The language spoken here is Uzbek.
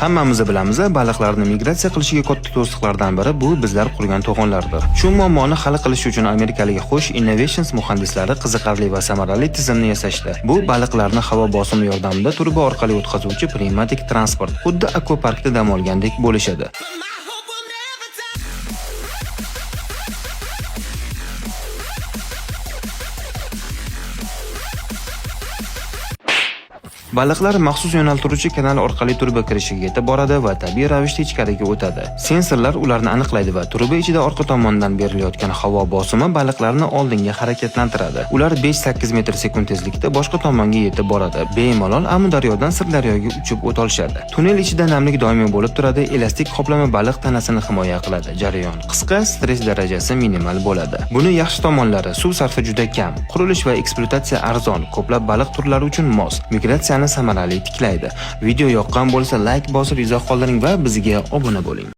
Hammamiz bilamiz, baliqlarni migratsiya qilishiga katta to'siqlardan biri bu bizlar qurgan to'g'onlardir. Shu muammoni hal qilish uchun amerikalik Xush Innovations muhandislari qiziqarli va samarali tizimni yasashdi. Bu baliqlarni havo bosimi yordamida turba orqali o'tkazuvchi pnevmatik transport, xuddi akvaparkda dam olgandek bo'lishadi. Baliqlar maxsus yo'naltiruvchi kanal orqali turba kirishiga yetib boradi va tabiiy ravishda ichkariga o'tadi. Sensorlar ularni aniqlaydi va turba ichida orqa tomondan berilayotgan havo bosimi baliqlarni oldinga harakatlantiradi. Ular 5-8 metr sekund tezlikda boshqa tomonga yetib boradi. Bemalol Amudaryodan Sirdaryoga uchib o'tolishadi. Tunnel ichida namlik doimiy bo'lib turadi, elastik qoplama baliq tanasini himoya qiladi. Jarayon qisqa, stress darajasi minimal bo'ladi. Buni yaxshi tomonlari: suv sarfi juda kam, qurilish va ekspluatatsiya arzon, ko'plab baliq turlari uchun mos, migratsiya samarali tiklaydi. Video yoqqan bo'lsa like bosib izoh qoldiring va bizga obuna bo'ling.